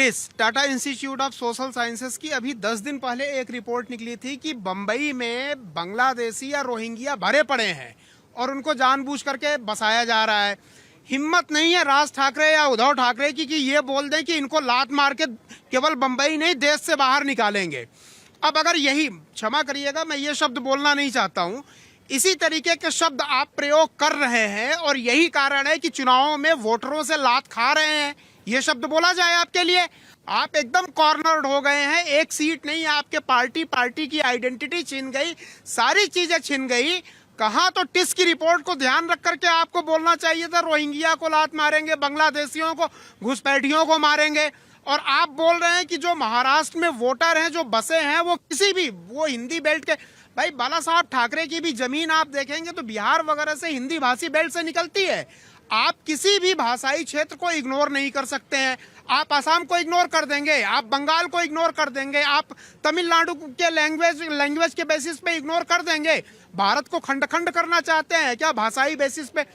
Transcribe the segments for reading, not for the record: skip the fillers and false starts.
TISS Tata Institute of Social Sciences की अभी 10 दिन पहले एक रिपोर्ट निकली थी कि बंबई में बांग्लादेशी या रोहिंग्या भरे पड़े हैं और उनको जानबूझ करके बसाया जा रहा है। हिम्मत नहीं है राज ठाकरे या उद्धव ठाकरे की कि ये बोल दें कि इनको लात मार के केवल बंबई नहीं देश से बाहर निकालेंगे। अब अगर यही, क्षमा करिएगा मैं ये शब्द बोलना नहीं चाहता हूँ, इसी तरीके के शब्द आप प्रयोग कर रहे हैं और यही कारण है कि चुनावों में वोटरों से लात खा रहे हैं, ये शब्द बोला जाए आपके लिए। आप एकदम कॉर्नर्ड हो गए हैं, एक सीट नहीं, आपके पार्टी की आइडेंटिटी छिन गई, सारी चीजें छिन गई। कहा तो टिस की रिपोर्ट को ध्यान रख करके आपको बोलना चाहिए था रोहिंग्या को लात मारेंगे, बांग्लादेशियों को, घुसपैठियों को मारेंगे। और आप बोल रहे हैं कि जो महाराष्ट्र में वोटर हैं, जो बसे हैं, वो किसी भी, वो हिंदी बेल्ट के, भाई बाला साहब ठाकरे की भी जमीन आप देखेंगे तो बिहार वगैरह से हिंदी भाषी बेल्ट से निकलती है। आप किसी भी भाषाई क्षेत्र को इग्नोर नहीं कर सकते हैं। आप असम को इग्नोर कर देंगे, आप बंगाल को इग्नोर कर देंगे, आप तमिलनाडु के लैंग्वेज के बेसिस पे इग्नोर कर देंगे। भारत को खंड खंड करना चाहते हैं क्या भाषाई बेसिस पे?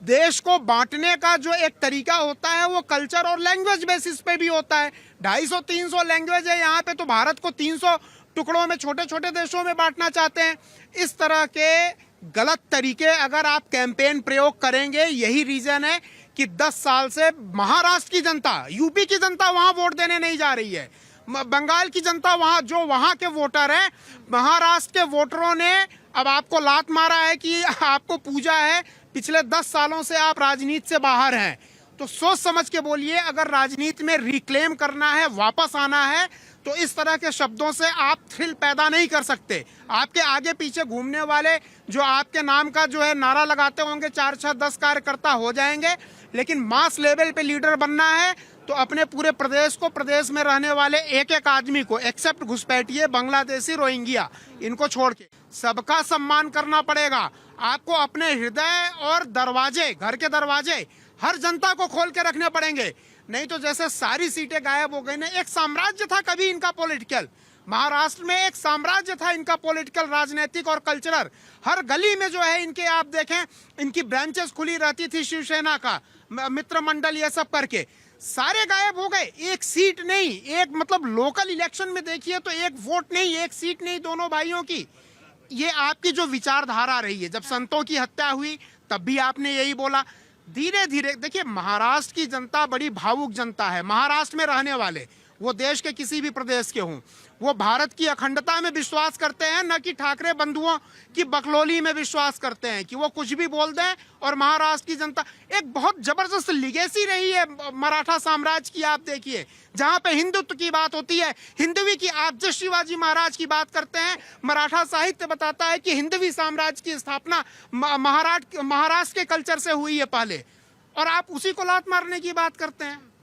देश को बांटने का जो एक तरीका होता है वो कल्चर और लैंग्वेज बेसिस पे भी होता है। 250-300 लैंग्वेज है यहाँ पे, तो भारत को 300 टुकड़ों में, छोटे छोटे देशों में बांटना चाहते हैं। इस तरह के गलत तरीके अगर आप कैंपेन प्रयोग करेंगे, यही रीजन है कि 10 साल से महाराष्ट्र की जनता, यूपी की जनता वहां वोट देने नहीं जा रही है, बंगाल की जनता वहां, जो वहां के वोटर हैं, महाराष्ट्र के वोटरों ने अब आपको लात मारा है कि आपको पूजा है, पिछले 10 सालों से आप राजनीति से बाहर हैं। तो सोच समझ के बोलिए, अगर राजनीति में रिक्लेम करना है, वापस आना है, तो इस तरह के शब्दों से आप थ्रिल पैदा नहीं कर सकते। आपके आगे पीछे घूमने वाले जो आपके नाम का जो है नारा लगाते होंगे, 4, 6, 10 कार्यकर्ता हो जाएंगे, लेकिन मास लेवल पे लीडर बनना है तो अपने पूरे प्रदेश को, प्रदेश में रहने वाले एक एक आदमी को, एक्सेप्ट घुसपैठिए, बांग्लादेशी, रोहिंग्या, इनको छोड़ के सबका सम्मान करना पड़ेगा। आपको अपने हृदय और दरवाजे, घर के दरवाजे हर जनता को खोल के रखने पड़ेंगे, नहीं तो जैसे सारी सीटें गायब हो गई ना। एक साम्राज्य था कभी इनका पॉलिटिकल, महाराष्ट्र में एक साम्राज्य था इनका पॉलिटिकल, राजनीतिक और कल्चरल। हर गली में जो है इनके, आप देखें, इनकी ब्रांचेस खुली रहती थी, शिवसेना का मित्र मंडल, ये सब करके सारे गायब हो गए। एक सीट नहीं, एक मतलब लोकल इलेक्शन में देखिए तो एक वोट नहीं, एक सीट नहीं दोनों भाइयों की। ये आपकी जो विचारधारा रही है, जब संतों की हत्या हुई तब भी आपने यही बोला। धीरे धीरे देखिए, महाराष्ट्र की जनता बड़ी भावुक जनता है। महाराष्ट्र में रहने वाले, वो देश के किसी भी प्रदेश के हों, वो भारत की अखंडता में विश्वास करते हैं, न कि ठाकरे बंधुओं की बकलोली में विश्वास करते हैं कि वो कुछ भी बोल दें। और महाराष्ट्र की जनता, एक बहुत जबरदस्त लिगेसी रही है मराठा साम्राज्य की। आप देखिए, जहां पे हिंदुत्व की बात होती है, हिंदवी की, आप जब शिवाजी महाराज की बात करते हैं, मराठा साहित्य बताता है कि हिंदवी साम्राज्य की स्थापना महाराष्ट्र के कल्चर से हुई है पहले, और आप उसी को लात मारने की बात करते हैं।